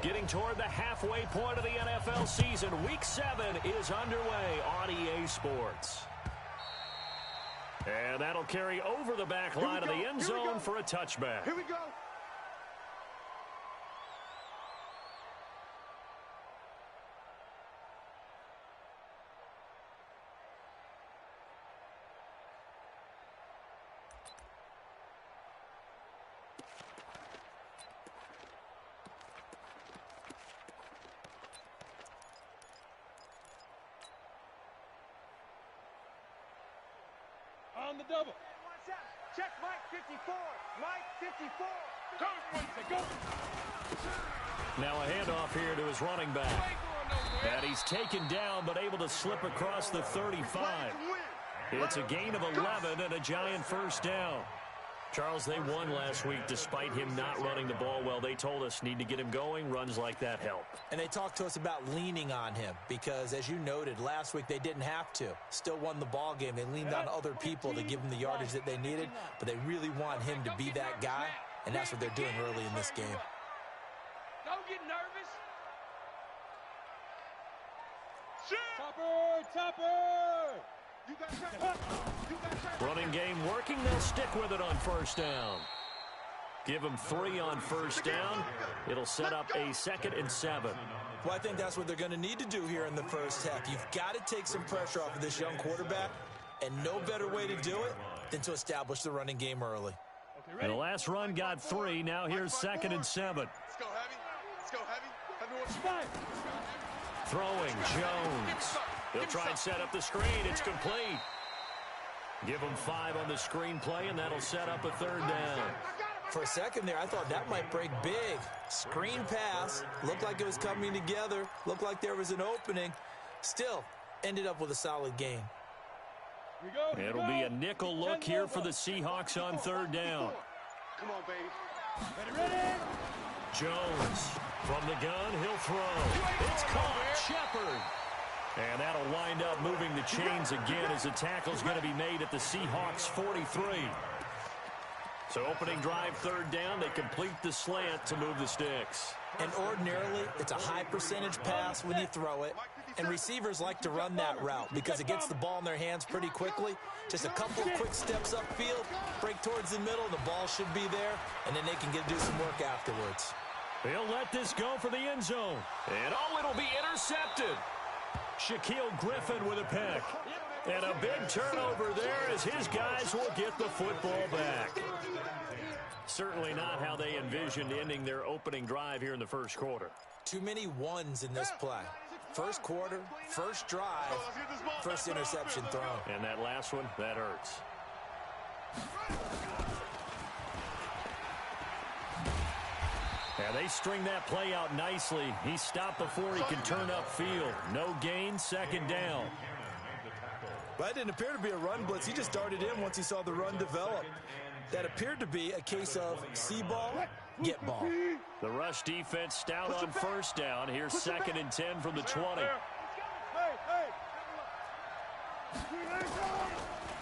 Getting toward the halfway point of the NFL season. Week 7 is underway on EA Sports. And that'll carry over the back line of the end zone for a touchback. Here we go. On the double. Check Mike 54. Mike 54. Now a handoff here to his running back. And he's taken down but able to slip across the 35. It's a gain of 11 and a giant first down. Charles, they won last week despite him not running the ball well. They told us need to get him going. Runs like that help. And they talked to us about leaning on him because, as you noted, last week they didn't have to. Still won the ball game. They leaned on other people to give them the yardage that they needed, but they really want him to be that guy, and that's what they're doing early in this game. Don't get nervous. Topper, topper. You got check. Running game working. They'll stick with it on first down. Give them 3 on first down. It'll set up a 2nd and 7. Well, I think that's what they're going to need to do here in the first half. You've got to take some pressure off of this young quarterback, and no better way to do it than to establish the running game early. And the last run got 3. Now here's 2nd and 7. Let's go heavy. Let's go heavy. Throwing Jones. He'll try and set up the screen. It's complete. Give him 5 on the screen play, and that'll set up a 3rd down. For a second there, I thought that might break big. Screen pass. Looked like it was coming together. Looked like there was an opening. Still, ended up with a solid gain. It'll be a nickel look here for the Seahawks on 3rd down. Come on, baby. Ready. Jones from the gun. He'll throw. It's caught. Shepard. And that'll wind up moving the chains again as the tackle's going to be made at the Seahawks 43. So opening drive 3rd down, they complete the slant to move the sticks. And ordinarily, it's a high percentage pass when you throw it. And receivers like to run that route because it gets the ball in their hands pretty quickly. Just a couple of quick steps upfield, break towards the middle, the ball should be there, and then they can do some work afterwards. They'll let this go for the end zone. And it'll be intercepted. Shaquille Griffin with a pick. And a big turnover there as his guys will get the football back. Certainly not how they envisioned ending their opening drive here in the first quarter. Too many ones in this play. First quarter, first drive, first interception thrown. And that last one, that hurts. And they string that play out nicely. He stopped before he can turn upfield. No gain, 2nd down. Well, that didn't appear to be a run blitz. He just darted in once he saw the run develop. That appeared to be a case of see ball, get ball. The rush defense stout on first down. Here's 2nd and 10 from the 20.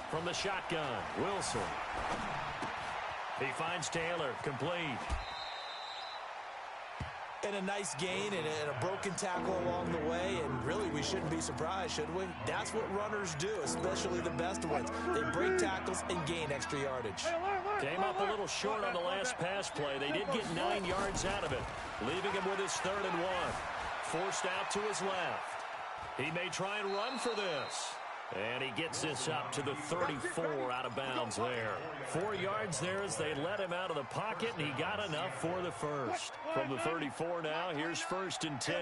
From the shotgun, Wilson. He finds Taylor, complete. And a nice gain and a broken tackle along the way. And really, we shouldn't be surprised, should we? That's what runners do, especially the best ones. They break tackles and gain extra yardage. Came up a little short on the last pass play. They did get 9 yards out of it, leaving him with his 3rd and 1. Forced out to his left. He may try and run for this. And he gets this up to the 34 out of bounds there. 4 yards there as they let him out of the pocket, and he got enough for the first. From the 34 now, here's 1st and 10.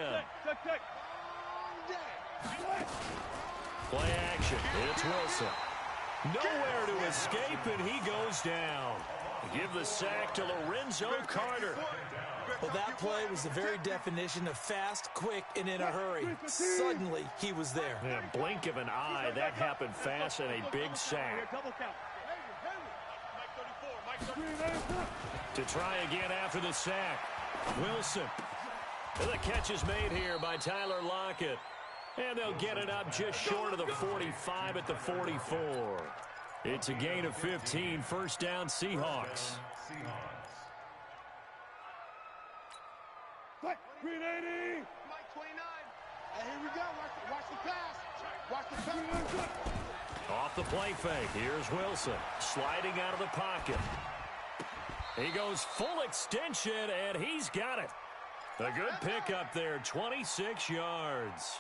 Play action. It's Wilson. Nowhere to escape, and he goes down. Give the sack to Lorenzo Carter. Well, that play was the very definition of fast, quick, and in a hurry. Suddenly, he was there. In a blink of an eye, that happened fast and a big sack. To try again after the sack. Wilson. The catch is made here by Tyler Lockett. And they'll get it up just short of the 45 at the 44. It's a gain of 15, 1st down Seahawks. 380. Mike 29. And here we go. Watch the pass. Watch the pass. Off the play fake. Here's Wilson sliding out of the pocket. He goes full extension, and he's got it. A good pickup there, 26 yards.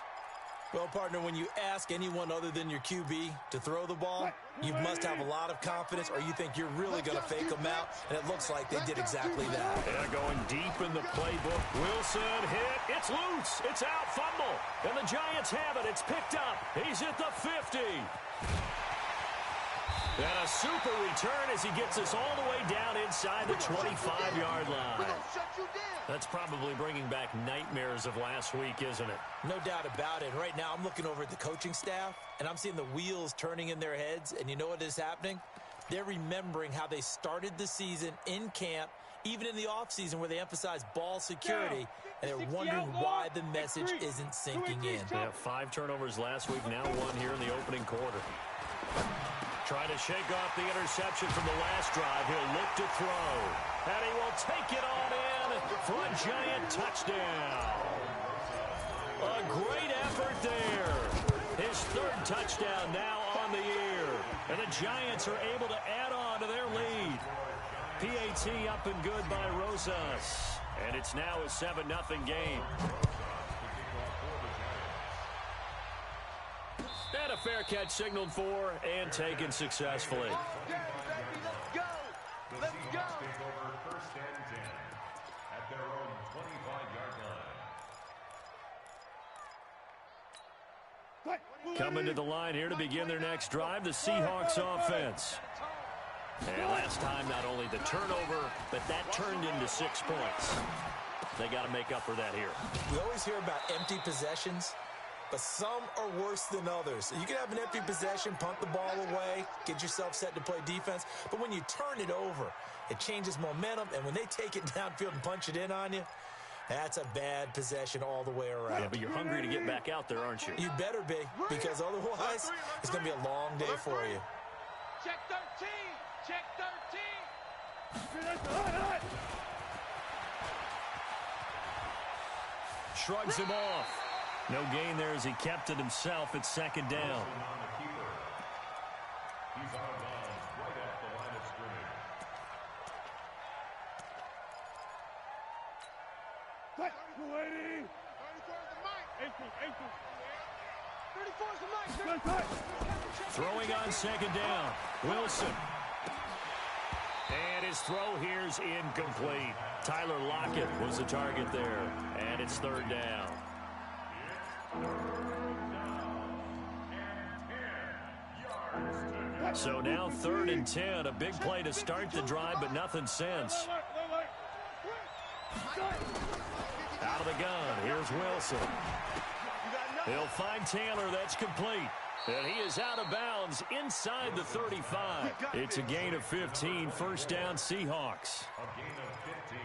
Well, partner, when you ask anyone other than your QB to throw the ball, you must have a lot of confidence, or you think you're really going to fake them out, and it looks like they did exactly that. Yeah, going deep in the playbook. Wilson hit. It's loose. It's out. Fumble. And the Giants have it. It's picked up. He's at the 50. And a super return as he gets us all the way down inside the 25-yard line. That's probably bringing back nightmares of last week, isn't it? No doubt about it. Right now, I'm looking over at the coaching staff, and I'm seeing the wheels turning in their heads. And you know what is happening? They're remembering how they started the season in camp, even in the offseason where they emphasized ball security, and they're wondering why the message isn't sinking in. Yeah, 5 turnovers last week, now 1 here in the opening quarter. Trying to shake off the interception from the last drive. He'll look to throw. And he will take it on in for a Giant touchdown. A great effort there. His 3rd touchdown now on the year. And the Giants are able to add on to their lead. PAT up and good by Rosas. And it's now a 7-0 game. And a fair catch signaled for and taken successfully. Let's go. Let's go. First and 10 at their own 25-yard line. Coming to the line here to begin their next drive, the Seahawks offense. And last time, not only the turnover, but that turned into 6 points. They got to make up for that here. We always hear about empty possessions, but some are worse than others. You can have an empty possession, punt the ball away, get yourself set to play defense. But when you turn it over, it changes momentum. And when they take it downfield and punch it in on you, that's a bad possession all the way around. Yeah, but you're hungry to get back out there, aren't you? You better be, because otherwise it's going to be a long day for you. Check 13. Check 13. Shrugs him off. No gain there as he kept it himself at 2nd down. He's out of bounds right at the line of scrimmage. What? 280. 34's the mic. Throwing on 2nd down. Wilson. And his throw here's incomplete. Tyler Lockett was the target there. And it's 3rd down. So now 3rd and 10. A big play to start the drive, but nothing since. Out of the gun. Here's Wilson. He'll find Taylor. That's complete. And he is out of bounds inside the 35. It's a gain of 15. 1st down, Seahawks. A gain of 15.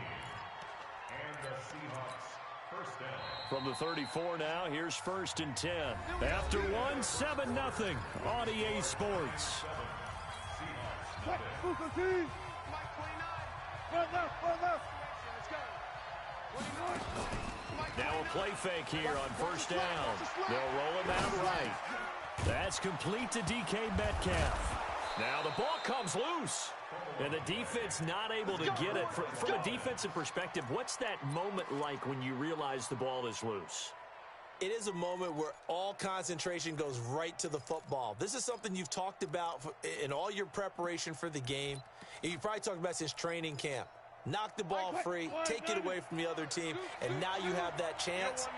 And the Seahawks first down. From the 34 now, here's 1st and 10. After 1, 7-0 on EA Sports. Now a play fake here on 1st down. They'll roll him out right. That's complete to DK Metcalf. Now the ball comes loose. And the defense not able to get it. From a defensive perspective, what's that moment like when you realize the ball is loose? It is a moment where all concentration goes right to the football. This is something you've talked about in all your preparation for the game. And you've probably talked about since training camp. Knock the ball free, take it away from the other team, and now you have that chance.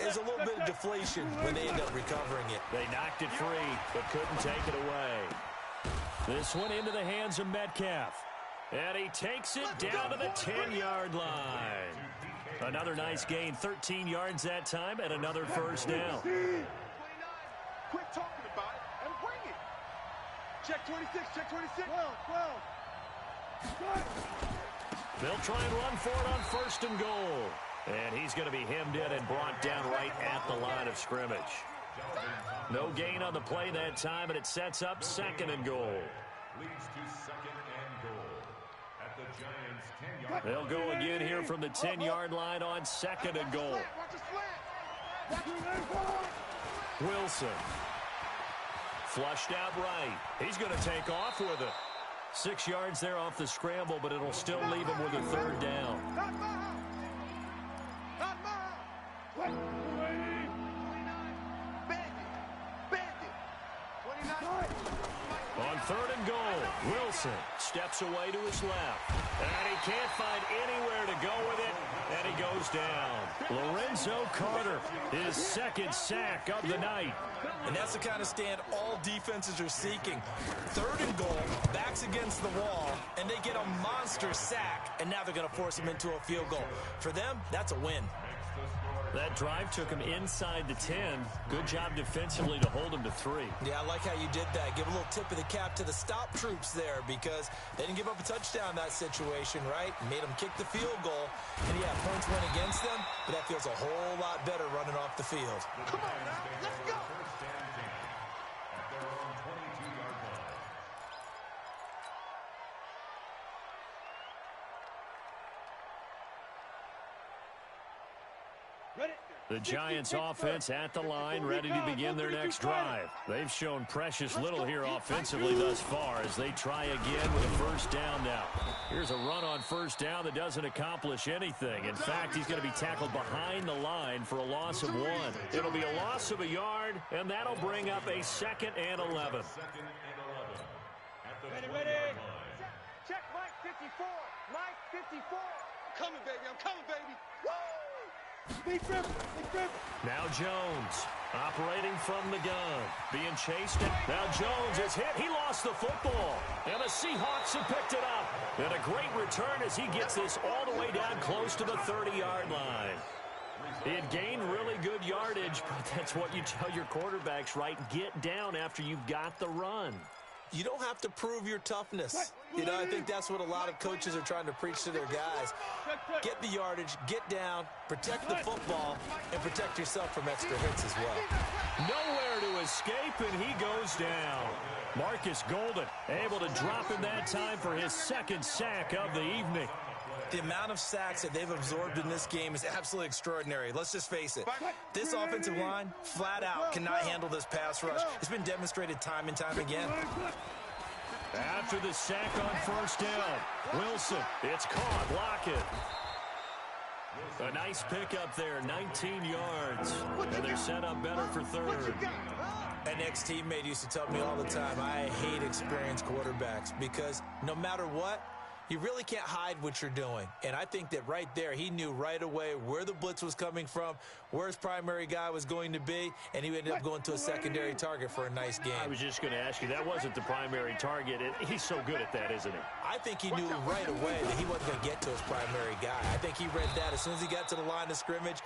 There's a little bit of deflation when they end up recovering it. They knocked it free, but couldn't take it away. This one into the hands of Metcalf. And he takes it down to the 10-yard line. Another nice gain, 13 yards that time, and another 1st down. Quit talking about it and bring it. Check 26, check 26. 12. They'll try and run for it on 1st and goal. And he's going to be hemmed in and brought down right at the line of scrimmage. No gain on the play that time, and it sets up 2nd and goal. Leads to 2nd and goal at the Giants' 10-yard line. They'll go again here from the 10-yard line on 2nd and goal. Wilson. Flushed out right. He's going to take off with it. 6 yards there off the scramble, but it'll still leave him with a 3rd down. On 3rd and goal, Wilson steps away to his left. And he can't find anywhere to go with it, and he goes down. Lorenzo Carter, his 2nd sack of the night. And that's the kind of stand all defenses are seeking. 3rd and goal, backs against the wall, and they get a monster sack, and now they're going to force him into a field goal. For them, that's a win. That drive took him inside the 10. Good job defensively to hold him to 3. Yeah, I like how you did that. Give a little tip of the cap to the stop troops there because they didn't give up a touchdown in that situation, right? Made them kick the field goal. And, yeah, points went against them, but that feels a whole lot better running off the field. Come on now, let's go. First down team at their own 22-yard line. The Giants offense at the line, ready to begin their next drive. They've shown precious little here offensively thus far as they try again with a 1st down now. Here's a run on 1st down that doesn't accomplish anything. In fact, he's going to be tackled behind the line for a loss of 1. It'll be a loss of a yard, and that'll bring up a 2nd and 11. 2nd and 11 at the 20-yard line. Check Mike 54. Mike 54. I'm coming, baby. I'm coming, baby. Woo! Now Jones operating from the gun, being chased. Now Jones is hit. He lost the football, and the Seahawks have picked it up. And a great return as he gets this all the way down close to the 30-yard line. He had gained really good yardage, but that's what you tell your quarterbacks, right? Get down after you've got the run. You don't have to prove your toughness. You know, I think that's what a lot of coaches are trying to preach to their guys. Get the yardage, get down, protect the football, and protect yourself from extra hits as well. Nowhere to escape, and he goes down. Marcus Golden able to drop him that time for his 2nd sack of the evening. The amount of sacks that they've absorbed in this game is absolutely extraordinary. Let's just face it. This offensive line, flat out, cannot handle this pass rush. It's been demonstrated time and time again. After the sack on 1st down, Wilson, it's caught, Lockett. A nice pickup there, 19 yards, and they're set up better for 3rd. An ex-teammate used to tell me all the time, I hate experienced quarterbacks because no matter what, you really can't hide what you're doing. And I think that right there, he knew right away where the blitz was coming from, where his primary guy was going to be, and he ended up going to a secondary target for a nice game. I was just going to ask you, that wasn't the primary target. He's so good at that, isn't he? I think he knew right away that he wasn't going to get to his primary guy. I think he read that as soon as he got to the line of scrimmage,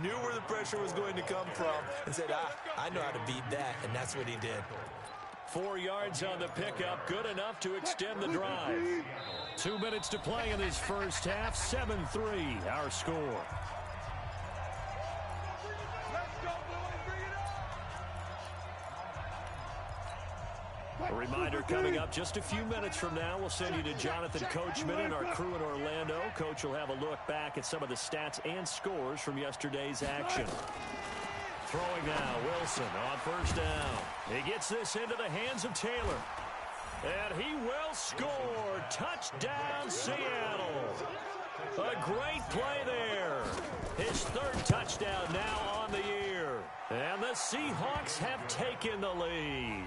knew where the pressure was going to come from, and said, I know how to beat that, and that's what he did. 4 yards on the pickup, good enough to extend the drive. 2 minutes to play in this first half, 7-3 our score. A reminder coming up just a few minutes from now, we'll send you to Jonathan Coachman and our crew in Orlando. Coach will have a look back at some of the stats and scores from yesterday's action. Throwing now, Wilson on 1st down. He gets this into the hands of Taylor. And he will score. Touchdown, Seattle. A great play there. His 3rd touchdown now on the year. And the Seahawks have taken the lead.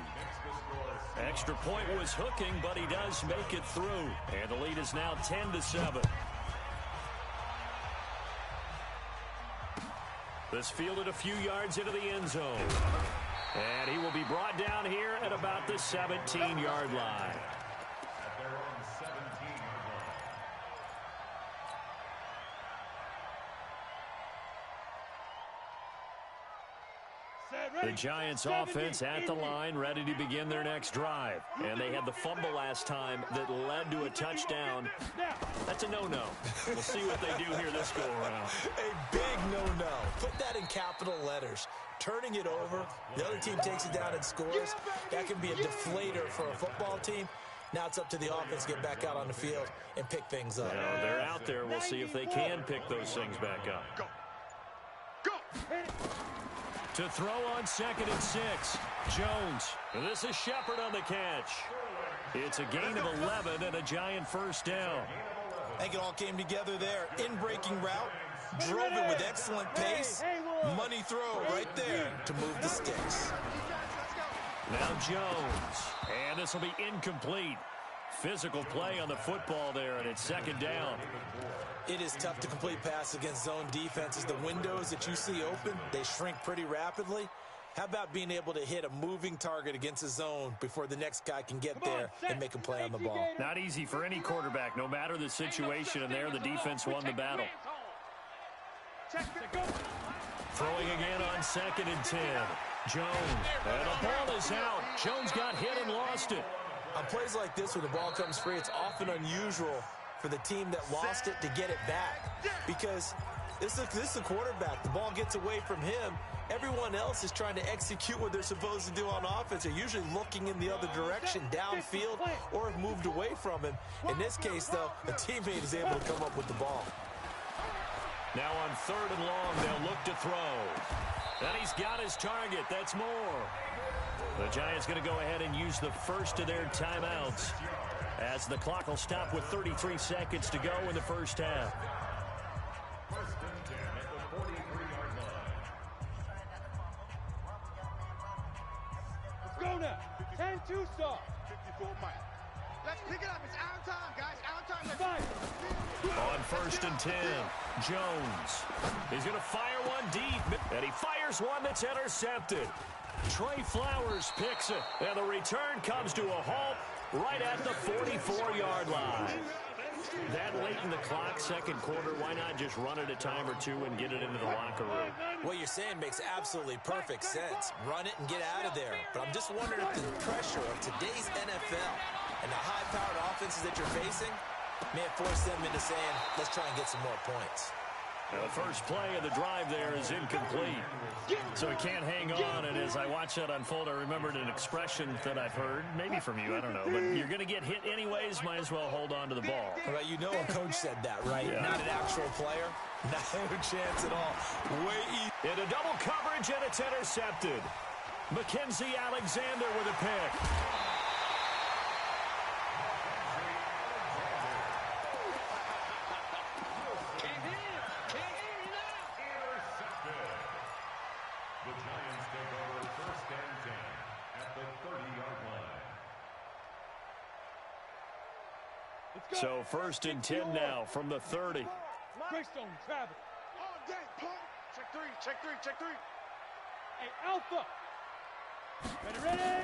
Extra point was hooking, but he does make it through. And the lead is now 10-7. This fielded a few yards into the end zone. And he will be brought down here at about the 17-yard line. At their own 17-yard line. The Giants offense at the line, ready to begin their next drive. And they had the fumble last time that led to a touchdown. That's a no-no. We'll see what they do here this go-around. A big no-no. Put that in capital letters. Turning it over, the other team takes it down and scores. That can be a deflator for a football team. Now it's up to the offense to get back out on the field and pick things up. Now they're out there. We'll see if they can pick those things back up. Go. Go. To throw on 2nd and 6, Jones. This is Shepard on the catch. It's a gain of 11 and a giant first down. I think it all came together there. In-breaking route, drove it with excellent pace. Money throw right there to move the sticks. Now Jones. And this will be incomplete. Physical play on the football there, and it's 2nd down. It is tough to complete pass against zone defenses. The windows that you see open, they shrink pretty rapidly. How about being able to hit a moving target against a zone before the next guy can get there and make a play on the ball? Not easy for any quarterback, no matter the situation, and there the defense won the battle. Throwing again on 2nd and 10. Jones, and the ball is out. Jones got hit and lost it. On plays like this, when the ball comes free, it's often unusual for the team that lost it to get it back. Because this is the quarterback. The ball gets away from him. Everyone else is trying to execute what they're supposed to do on offense. They're usually looking in the other direction, downfield, or have moved away from him. In this case, though, a teammate is able to come up with the ball. Now on 3rd and long, they'll look to throw. And he's got his target. That's more. The Giants going to go ahead and use the first of their timeouts as the clock will stop with 33 seconds to go in the first half. 1st and 10 at the 43-yard line. Let's go now. 10-2 start. 54 Mike. Let's pick it up. It's our time, guys. Our time. Let's On 1st and 10, Jones. He's going to fire one deep, and he fires one that's intercepted. Trey Flowers picks it, and the return comes to a halt right at the 44-yard line. That late in the clock, 2nd quarter, why not just run it a time or two and get it into the locker room? What you're saying makes absolutely perfect sense. Run it and get out of there. But I'm just wondering if the pressure of today's NFL and the high-powered offenses that you're facing may have forced them into saying, let's try and get some more points. Now, the first play of the drive there is incomplete. So he can't hang on, and as I watch that unfold, I remembered an expression that I've heard, maybe from you, I don't know, but you're going to get hit anyways, might as well hold on to the ball. Well, you know a coach said that, right? Yeah. Not an actual player. No chance at all. Way easy. Into double coverage, and it's intercepted. Mackenzie Alexander with a pick. The Giants take over 1st and 10 at the 30-yard line. So 1st and 10 now from the 30. Greystone, travel. All day, punt. Check 3, check 3, check 3. Hey, Alpha. Ready.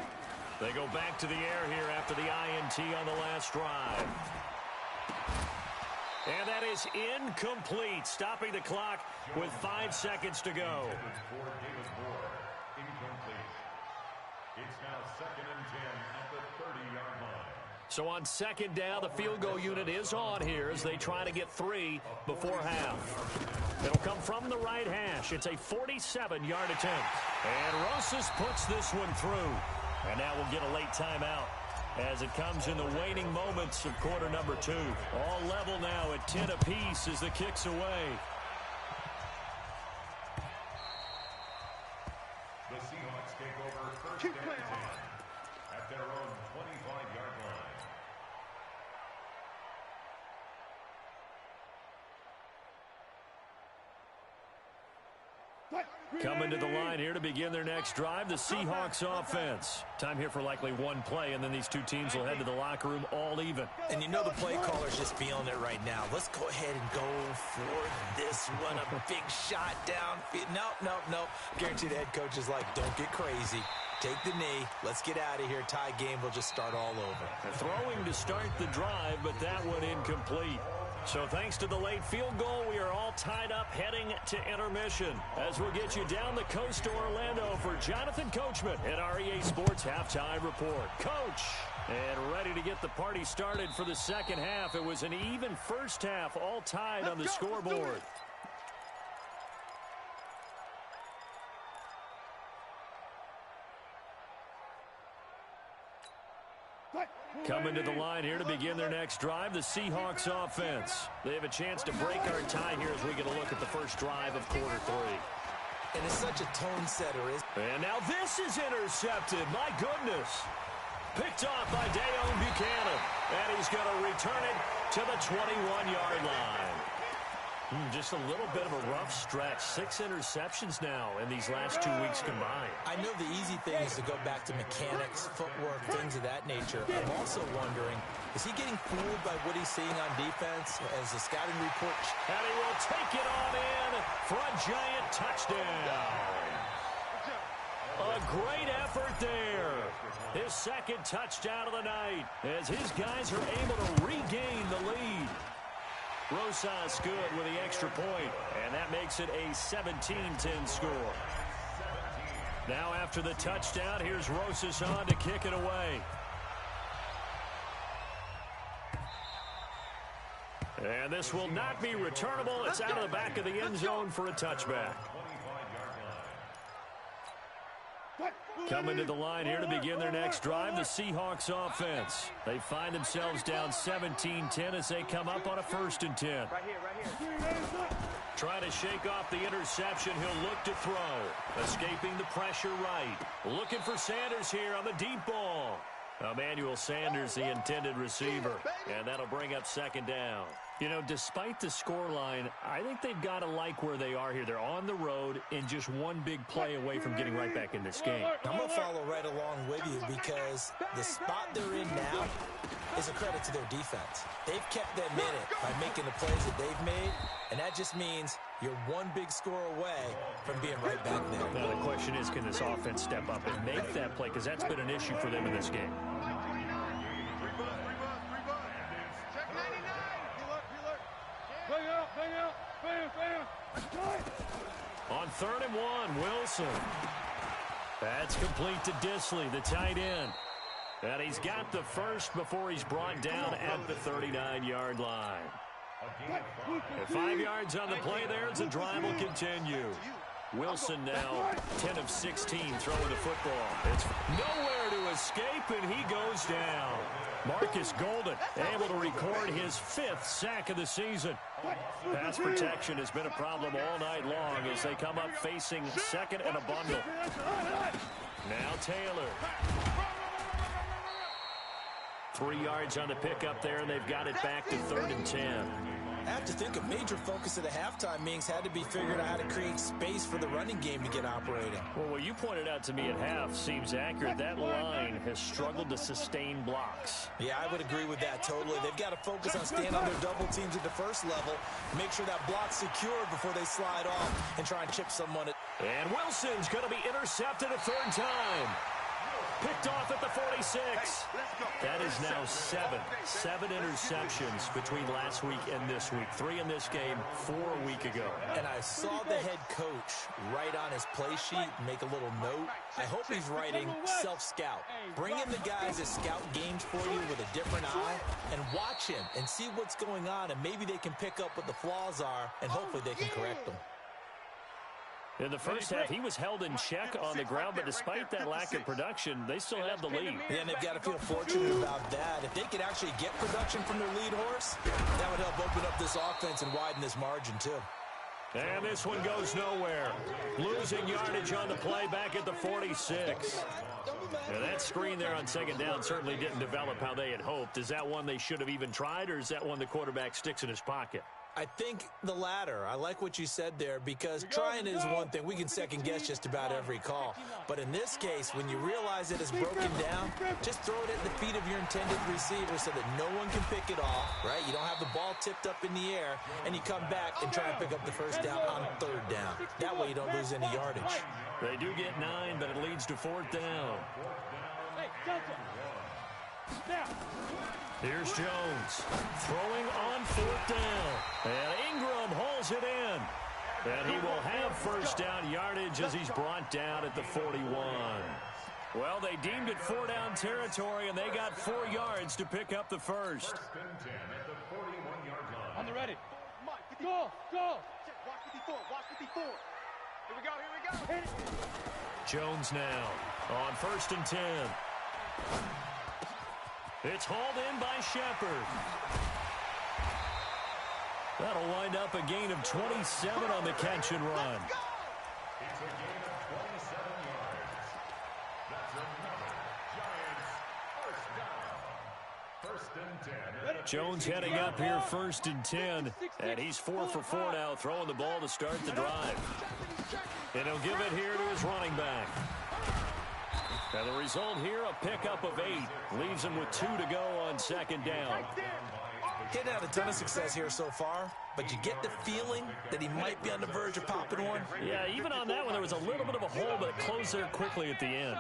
They go back to the air here after the INT on the last drive. And that is incomplete, stopping the clock with 5 seconds to go. Incomplete. It's now 2nd and 10 at the 30-yard line. So on 2nd down, the field goal unit is on here as they try to get 3 before half. It'll come from the right hash. It's a 47-yard attempt. And Rosas puts this one through. And now we'll get a late timeout as it comes in the waning moments of quarter number 2. All level now at 10 apiece as the kick's away. The Seahawks take over 1st and 10 at their own 25-yard line. Coming to the line here to begin their next drive, the Seahawks offense. Time here for likely one play, and then these two teams will head to the locker room all even. And you know the play caller's just feeling it right now. Let's go ahead and go for this one. A big shot downfield. Nope. Guarantee the head coach is like, don't get crazy. Take the knee. Let's get out of here. Tie game will just start all over. Throwing to start the drive, but that one incomplete. So thanks to the late field goal, we are all tied up heading to intermission. As we'll get you down the coast to Orlando for Jonathan Coachman at our EA Sports Halftime Report. Coach, and ready to get the party started for the second half. It was an even first half, all tied on the scoreboard. Coming to the line here to begin their next drive, the Seahawks offense. They have a chance to break our tie here as we get a look at the first drive of quarter 3. And it's such a tone setter. And now this is intercepted. My goodness. Picked off by Dayon Buchanan. And he's going to return it to the 21-yard line. Just a little bit of a rough stretch. 6 interceptions now in these last 2 weeks combined. I know the easy thing is to go back to mechanics, footwork, things of that nature. I'm also wondering, is he getting fooled by what he's seeing on defense as the scouting report? And he will take it on in for a giant touchdown. A great effort there. His second touchdown of the night as his guys are able to regain the lead. Rosas good with the extra point, and that makes it a 17-10 score. Now after the touchdown, here's Rosas on to kick it away. And this will not be returnable. It's out of the back of the end zone for a touchback. Coming to the line here to begin their next drive, the Seahawks offense. They find themselves down 17-10 as they come up on a 1st and 10. Right here. Trying to shake off the interception. He'll look to throw. Escaping the pressure right. Looking for Sanders here on the deep ball. Emmanuel Sanders, the intended receiver. And that'll bring up 2nd down. You know, despite the scoreline, I think they've got to like where they are here. They're on the road and just one big play away from getting right back in this game. I'm going to follow right along with you because the spot they're in now is a credit to their defense. They've kept them in it by making the plays that they've made, and that just means you're one big score away from being right back there. Now the question is, can this offense step up and make that play? Because that's been an issue for them in this game. On 3rd and 1, Wilson. That's complete to Disley, the tight end. And he's got the first before he's brought down at the 39-yard line. And 5 yards on the play there as the drive will continue. Wilson now 10 of 16 throwing the football. It's nowhere to escape, and he goes down. Marcus Golden able to record his 5th sack of the season. Pass protection has been a problem all night long as they come up facing 2nd and a bundle. Now Taylor. 3 yards on the pickup there, and they've got it back to 3rd and 10. I have to think a major focus of the halftime meetings had to be figuring out how to create space for the running game to get operating. Well, what you pointed out to me at half seems accurate. That line has struggled to sustain blocks. Yeah, I would agree with that totally. They've got to focus on staying on their double teams at the first level, make sure that block's secured before they slide off and try and chip someone. And Wilson's going to be intercepted a 3rd time. Picked off at the 46. That is now 7 interceptions between last week and this week. 3 in this game, 4 a week ago. And I saw the head coach write on his play sheet, make a little note. I hope he's writing self-scout. Bring in the guys that scout games for you with a different eye and watch him and see what's going on, and maybe they can pick up what the flaws are, and hopefully they can correct them. In the first half, he was held in check on the ground, but despite that lack of production, they still have the lead. Yeah, and they've got to feel fortunate about that. If they could actually get production from their lead horse, that would help open up this offense and widen this margin, too. And this one goes nowhere. Losing yardage on the play back at the 46. Now that screen there on 2nd down certainly didn't develop how they had hoped. Is that one they should have even tried, or is that one the quarterback sticks in his pocket? I think the latter. I like what you said there because trying is one thing. We can second guess just about every call. But in this case, when you realize it is broken down, just throw it at the feet of your intended receiver so that no one can pick it off, right? You don't have the ball tipped up in the air, and you come back and try and pick up the 1st down on 3rd down. That way you don't lose any yardage. They do get 9, but it leads to 4th down. Hey, Delta. Now. Here's Jones throwing on 4th down. And Ingram hauls it in. And he will have 1st down yardage as he's brought down at the 41. Well, they deemed it 4 down territory, and they got 4 yards to pick up the 1st. On the ready. Go. Watch 54. Watch 54. Here we go. Jones now on 1st and 10. It's hauled in by Shepard. That'll wind up a gain of 27 on the catch and run. It's a gain of 27 yards. That's another Giants first down. 1st and 10. Jones heading up here 1st and 10. And he's 4 for 4 now, throwing the ball to start the drive. And he'll give it here to his running back. And the result here, a pickup of 8. Leaves him with 2 to go on 2nd down. Getting had a ton of success here so far, but you get the feeling that he might be on the verge of popping one. Yeah, even on that one, there was a little bit of a hole, but it closed there quickly at the end.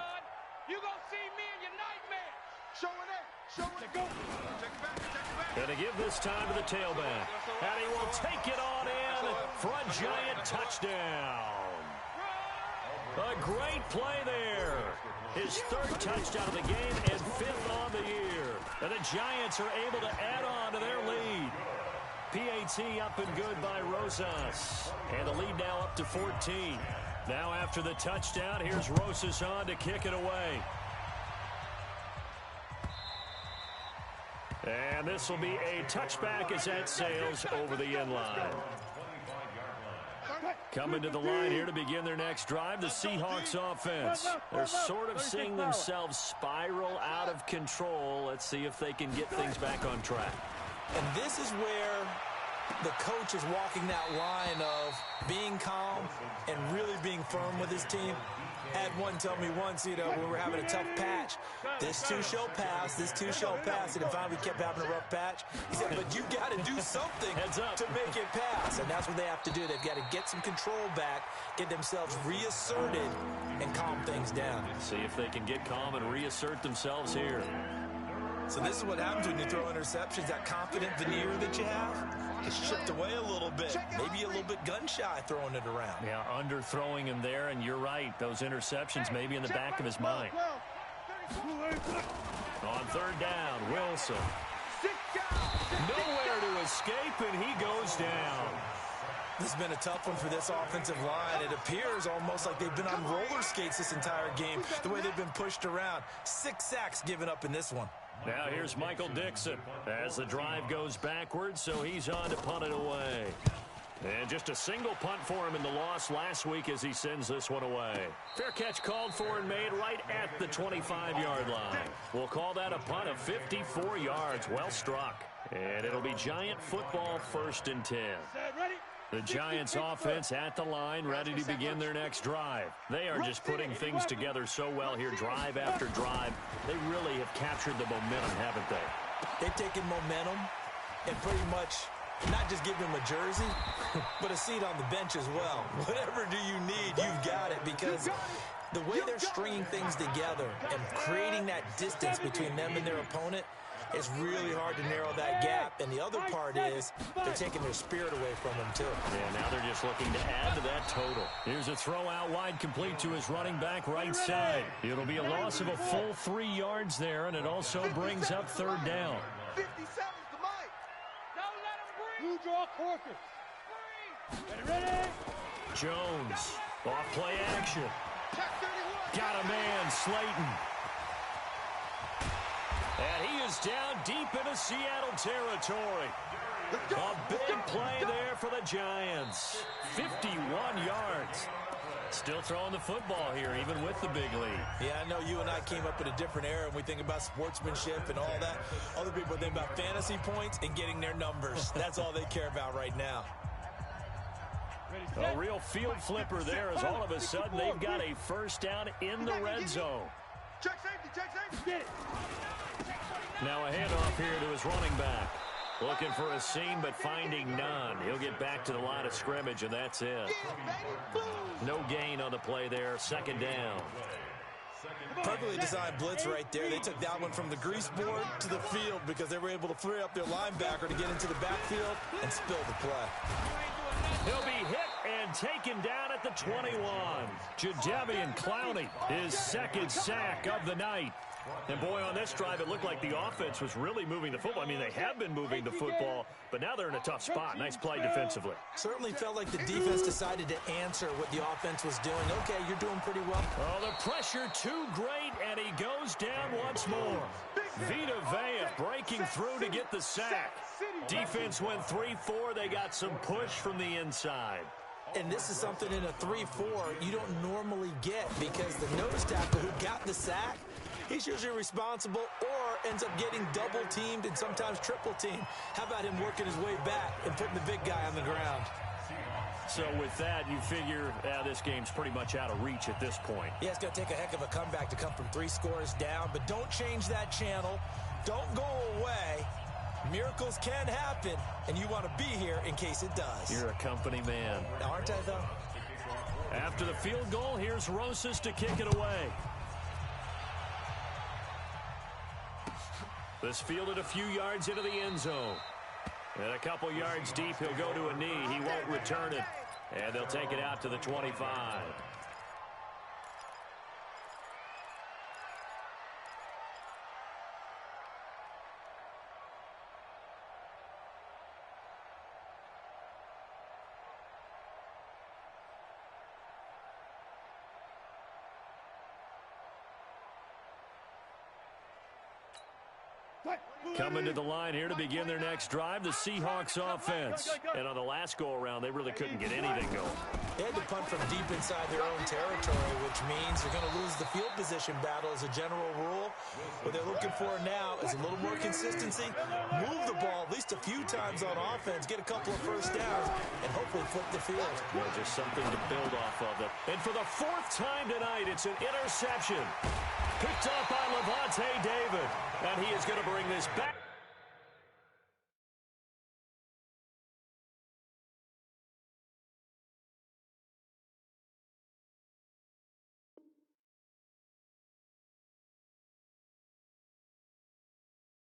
You gonna see me in your nightmare. Showing it. Showing it. Go. Check it back. Check it back. And to give this time to the tailback. And he will take it on in for a Giant touchdown. A great play there. His 3rd touchdown of the game and 5th on the year. And the Giants are able to add on to their lead. PAT up and good by Rosas. And the lead now up to 14. Now after the touchdown, here's Rosas on to kick it away. And this will be a touchback as that sails over the end line. Coming to the line here to begin their next drive, the Seahawks offense. They're sort of seeing themselves spiral out of control. Let's see if they can get things back on track. And this is where the coach is walking that line of being calm and really being firm with his team. Had one tell me once, when we were having a tough patch, this too shall pass, this too shall pass, and finally we kept having a rough patch. He said, but you got to do something to make it pass, and that's what they have to do. They've got to get some control back, get themselves reasserted, and calm things down. See if they can get calm and reassert themselves here. So this is what happens when you throw interceptions. That confident veneer that you have gets chipped away a little bit. Maybe a little bit gun-shy throwing it around. Yeah, underthrowing him there, and you're right. Those interceptions may be in the back of his mind. On 3rd down, Wilson. Nowhere to escape, and he goes down. This has been a tough one for this offensive line. It appears almost like they've been on roller skates this entire game, the way they've been pushed around. 6 sacks given up in this one. Now here's Michael Dixon as the drive goes backwards, so he's on to punt it away. And just a single punt for him in the loss last week as he sends this one away. Fair catch called for and made right at the 25-yard line. We'll call that a punt of 54 yards. Well struck. And it'll be Giant football 1st and 10. The Giants offense at the line, ready to begin their next drive. They are just putting things together so well here, drive after drive. They really have captured the momentum, haven't they? They've taken momentum and pretty much not just give them a jersey, but a seat on the bench as well. Whatever do you need, you've got it, because the way they're stringing things together and creating that distance between them and their opponent, it's really hard to narrow that gap. And the other part is they're taking their spirit away from them, too. Yeah, now they're just looking to add to that total. Here's a throw out wide, complete to his running back right side. It'll be a loss of a full 3 yards there, and it also brings up 3rd down. 57's the mic. Don't let him breathe. Blue draw quarter. Ready? Jones, off play action. Check 31. Got a man, Slayton. And he is down deep into Seattle territory. A big play there for the Giants. 51 yards. Still throwing the football here, even with the big lead. Yeah, I know you and I came up in a different era, and we think about sportsmanship and all that. Other people think about fantasy points and getting their numbers. That's all they care about right now. A real field flipper there, as all of a sudden they've got a 1st down in the red zone. Check safety, check safety. Get it. Now a handoff here to his running back. Looking for a seam, but finding none. He'll get back to the line of scrimmage, and that's it. No gain on the play there. 2nd down. Perfectly designed blitz right there. They took that one from the grease board to the field because they were able to free up their linebacker to get into the backfield and spill the play. He'll be hit and taken down at the 21. Jadeveon Clowney, his 2nd sack of the night. And boy, on this drive, it looked like the offense was really moving the football. I mean, they have been moving the football, but now they're in a tough spot. Nice play defensively. Certainly felt like the defense decided to answer what the offense was doing. Okay, you're doing pretty well. Oh, the pressure too great, and he goes down once more. Vita Vea breaking through to get the sack. Defense went 3-4. They got some push from the inside. And this is something in a 3-4 you don't normally get, because the nose tackle who got the sack, he's usually responsible or ends up getting double-teamed and sometimes triple-teamed. How about him working his way back and putting the big guy on the ground? So with that, you figure this game's pretty much out of reach at this point. Yeah, it's going to take a heck of a comeback to come from 3 scores down, but don't change that channel. Don't go away. Miracles can happen, and you want to be here in case it does. You're a company man. Aren't I, though? After the field goal, here's Rosas to kick it away. This fielded a few yards into the end zone. And a couple yards deep, he'll go to a knee. He won't return it. And they'll take it out to the 25. Coming to the line here to begin their next drive, the Seahawks offense. And on the last go-around, they really couldn't get anything going. They had to punt from deep inside their own territory, which means they're going to lose the field position battle as a general rule. What they're looking for now is a little more consistency, move the ball at least a few times on offense, get a couple of first downs, and hopefully flip the field. Yeah, just something to build off of it. And for the 4th time tonight, it's an interception. Picked up by Levante David. And he is going to bring this back.